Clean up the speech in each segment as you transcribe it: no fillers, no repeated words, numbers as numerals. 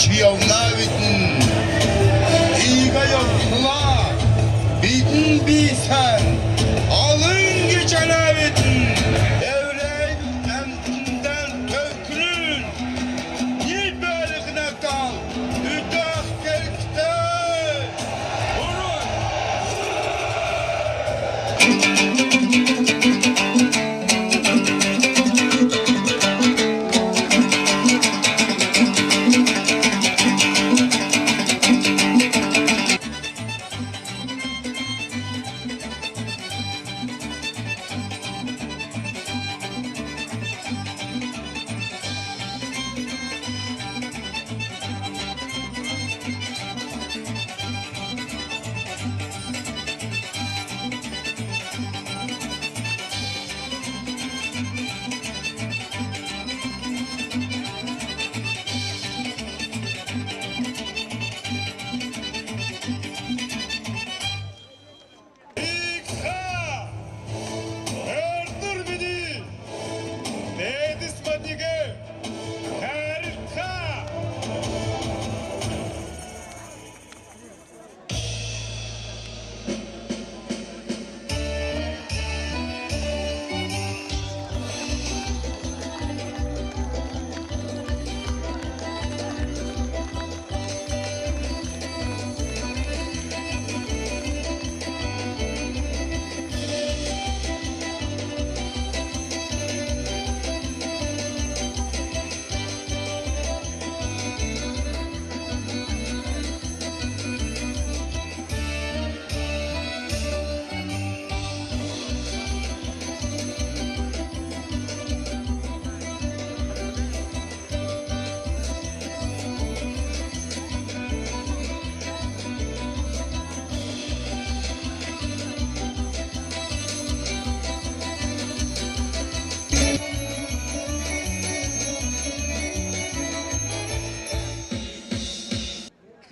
чияунавитін иға yoktula bidin bisen alın geçenavitін evreydim emtinden tövkünün nil bölüküne kal ütak gelkte vurun.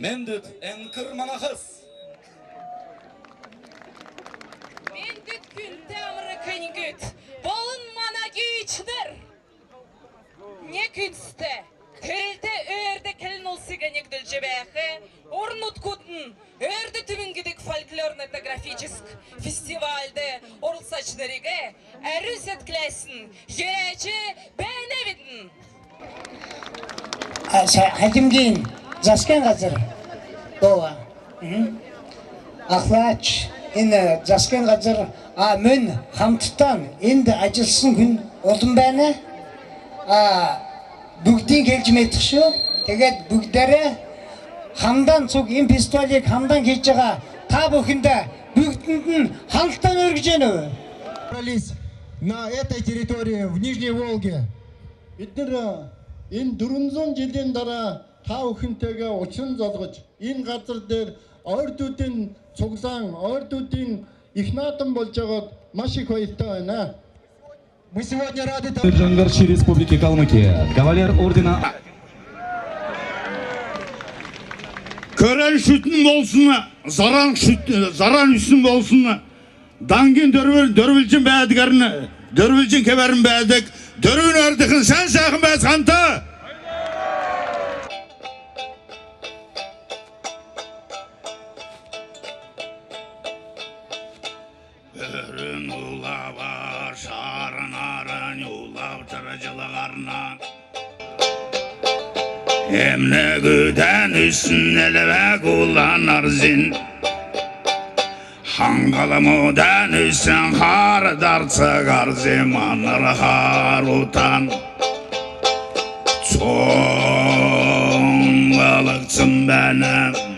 Mendüt enkır manahız. Mendüt gün tamırı küngüt. Bolun mana güçtür. Ne güçte. Tölde öğerde kelin olsıga negdül cebähı. Ornut kudun. Öğerde tümüngüdük folklorno-etnografическ festivalde orul saçlarıga. Әрүз еткілесін. Ерәчі бәневідін. Hakimgeyin Zasken Gazır Dova Akhlaç Yine Zasken Gazır Mün Hamtıtan Şimdi acılsın gün oldum beni Bugün gelcim ettik şu Teget bugdere Hamdan çok impistolik Hamdan geçeceğe Tabi günde Bugün halktan örgüceni На этой территории, в Нижней Волге. Энэ 400 жилийн дараа та бүхэнтэйгээ учлан золгож энэ газар дээр ойрдуудын цуглаан, ойрдуудын их наадам болж байгаад маш их баяртай байна. Мы сегодня рады Джангарчи Республики Калмыкия, кавалер ордена. Körel şütün olsun, zaran üstün olsun. Dangin dörvülcün bəyədikərini, dörvülcün keberin bəyədik, dörvün ördükün sen sakın bəyət xanta. Örün ulavar, şarın arın, ulav tırıcılıqarına. Emne güden üstün elve kullanır zin. Hangalımıdan üstün har dartsa zimanır har utan. Çoğun balıksın benim.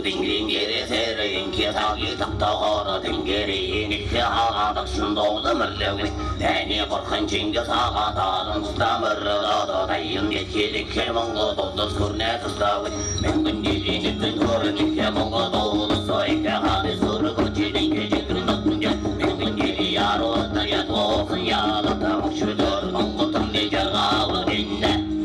댕기리 세레인 기사기 닥터허러 댕기리 니케하가 닥순도도 멀레위 내니 벌хан 징겨사가 다른 스타머러도 다이응게 키리케 몽고도 스쿠르네 스타위 맹근지리 니뜬 토르 니케 몽고도 소이케 하니 수르 고치는 게지들 높은게 맹근지리 야로 나야 도큰 야라다 혹시도 몽고 탐내자가 어딨네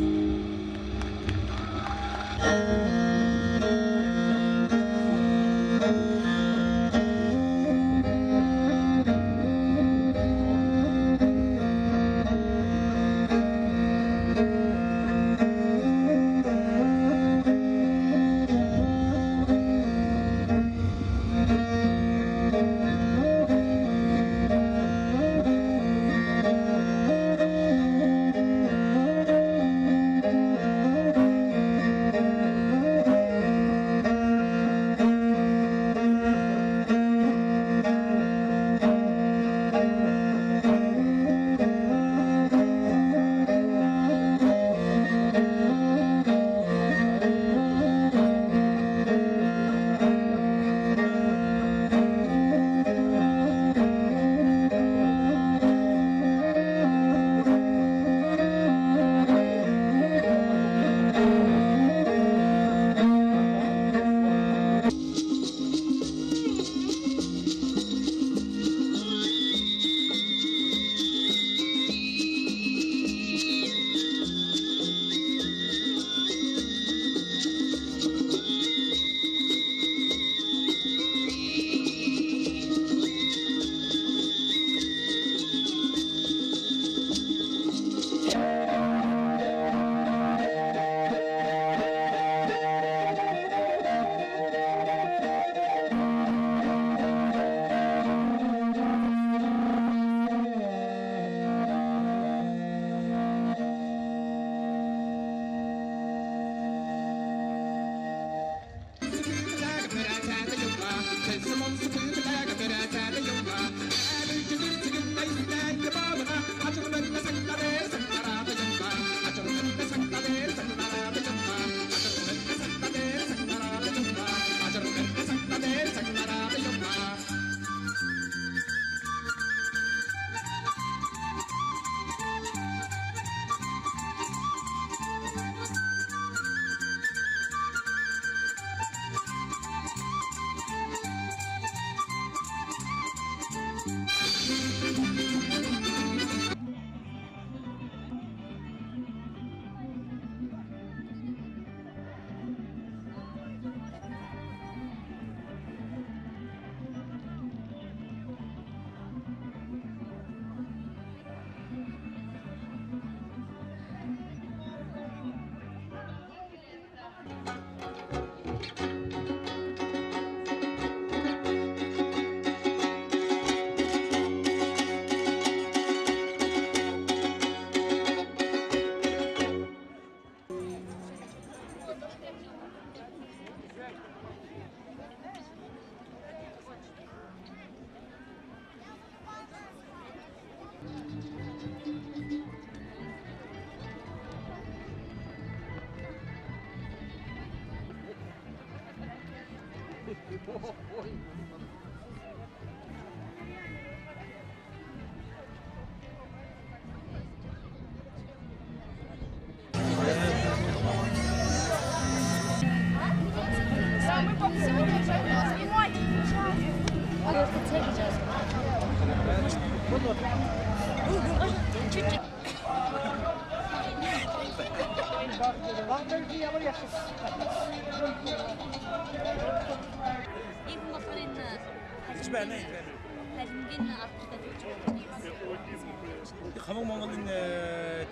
Хамаг Монголын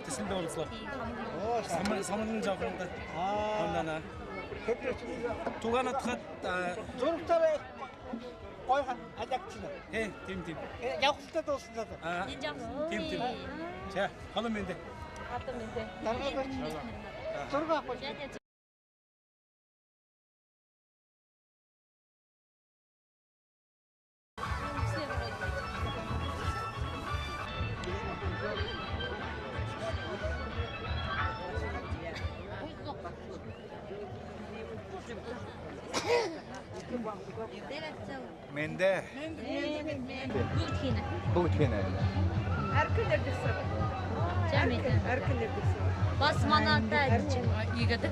төсөлд оролцлоо. Самын жавхранда. Хондана. Туганатхад зургатараа гой ажаагчна. Тийм. Явхалтай дуусна. Тийм. За, хоног мэндэ. Хатан мэндэ. Дараагаар зураг авах. Менде. Басманатта егеді.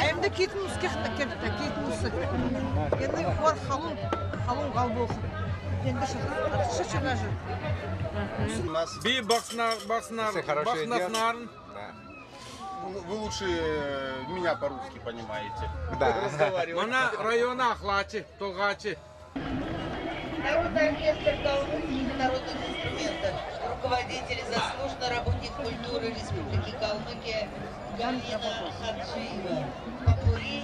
Әмді кетім ұскеқті кетті, кетім ұсы. Енді олар қалың қал болсын. Енді шықша жүр. Би бақсынарын. Вы лучше меня по-русски понимаете. Мана района Ахлачи, Толгачи. Народный оркестр Калмыкии народных инструментов. Руководитель, заслуженный работник культуры Республики Калмыкия Галина Хаджиева. Попури.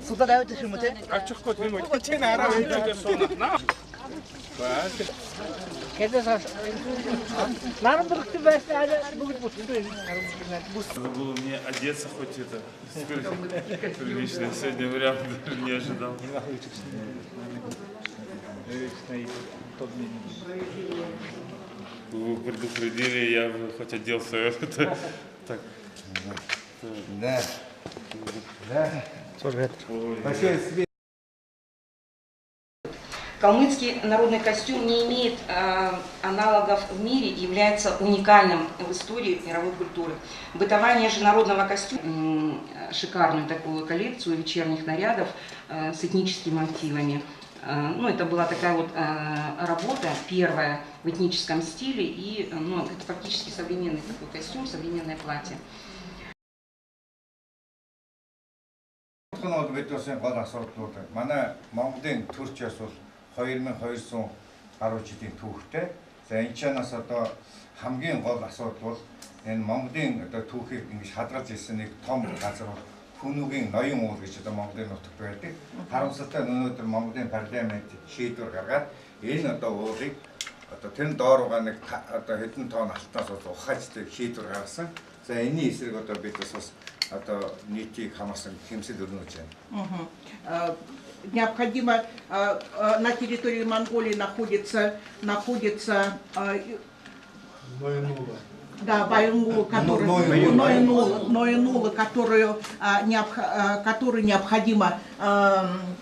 Суда дают их ему-то? Açık koyayım. Geçen ara öyle sonra. Надо было мне одеться хоть это прилично. Я сегодня прям не ожидал. Вы предупредили, я бы хоть оделся. Это так. Да. Калмыцкий народный костюм не имеет аналогов в мире и является уникальным в истории мировой культуры. Бытование же народного костюма, шикарную такую коллекцию вечерних нарядов с этническими мотивами. Ну, это была такая вот работа, первая в этническом стиле, и ну, это фактически современный такой костюм, современное платье. Манай Монголын төрчөөс бол 2200 гаруй жилийн түүхтэй. За энэ чанаас одоо хамгийн гол асуудал бол энэ Монголын одоо түүхийг ингэж хадгалж ирсэн нэг том газар бол Хүнүүгийн ноён уул гэж одоо Монголын нутагт байдаг. Харамсалтай өнөөдөр Монголын парламент шийдвэр гаргаад энэ одоо уулыг одоо тэр дооруугаа нэг одоо хэдэн тонн алтнаас ухаж шийдвэр гаргасан. За энэний эсрэг одоо бид бас одоо нийтийг хамаасан хэмсэл өрнөж байна. Необходимо на территории Монголии находится да, Байнгул, который необходимо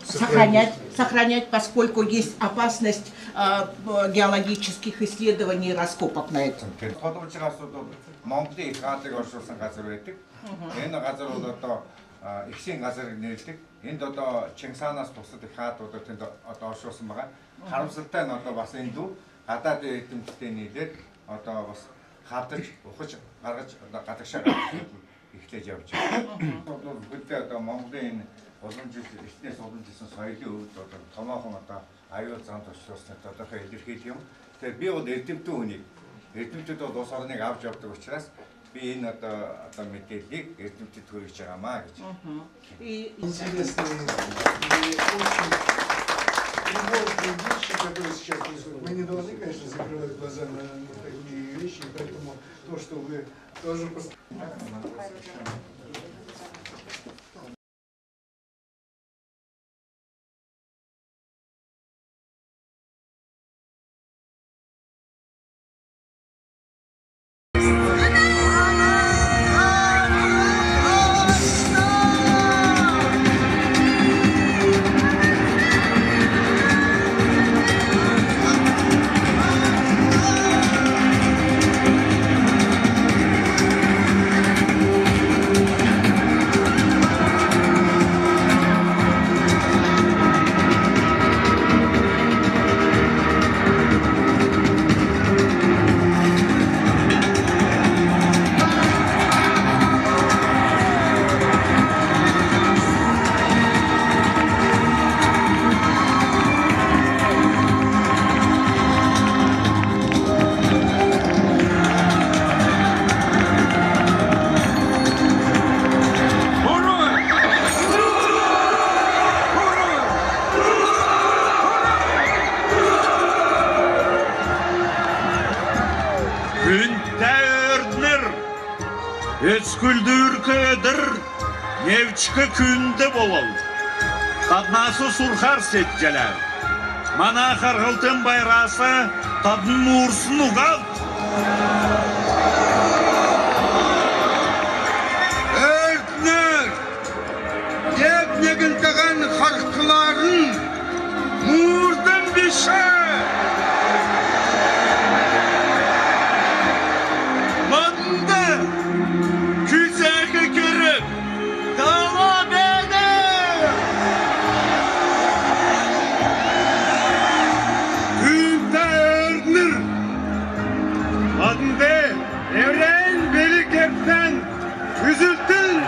сохранять, поскольку есть опасность геологических исследований и раскопок на этом. Ихсийн газар нэрэлдэг. Энд одоо Чингисханаас бусад их хаадуудад тэнд одоо оршуулсан байгаа. Харамсалтай нь одоо бас энэ дүү гадаад эрдэмтдийн нийлээд одоо бас хадаж, ухаж, гаргаж одоо гадагшаа эхлэж явж байна. Одоо бүгдээ одоо Монголын уламжил эртнээс уламжилсан соёлын өвд одоо томоохон одоо аюул зам туршуулсан тодорхой илэрхийлэл юм. Тэгэхээр би бол эрдэмтэн хүнийг эрдэмтэд бол улс орныг авч явдаг учраас би энэ одоо мэдээллийг эрдэмтэд хүргэж байгаамаа гэж. Интересные очень вещи, которые сейчас происходят. Мы не должны, конечно, закрывать глаза на такие вещи, поэтому то, что вы тоже Өскүлдүркөдір невчкі күнді болол. Таднасы сурхар сетчелер. Мана қарғылтын байрасы тадын мұрсын ұғал. Murdum bir şey. Manda küzeke kırıp devam eder. Günde örnür. Manda evren beli kepten üzültün.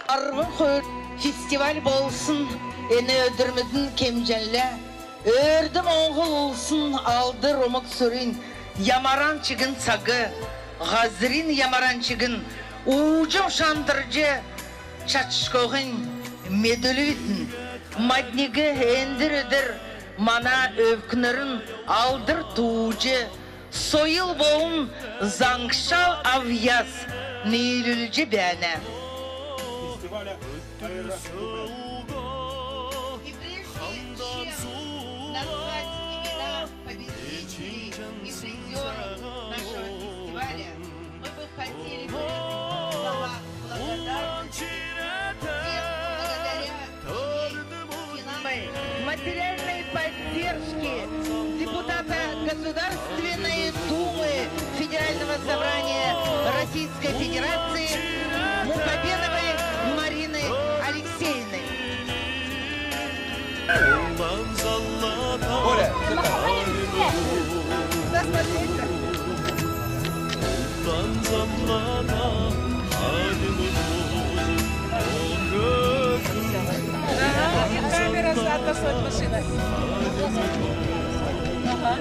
Arvın festival bolsun, ene ödürmüdün kemcenle. Ördüm oğul olsun, aldı romuk sürün. Yamaran çıgın sagı, gazrin yamaran çıgın. Ucum şandırıcı, çatışkoğun medülüsün. Madnigi endir ödür, mana övkünürün aldır tuğucu. Soyul boğun zangşal avyaz, neylülcü bana. Назвать имена победителей и призеров нашего фестиваля, мы бы хотели бы слова благодарности всех благодаря материальной поддержки депутата Государственной Думы Федерального собрания Российской Федерации Мухабеновой Марины Алексеевны. Оля, Камера задна с машиной. Ага.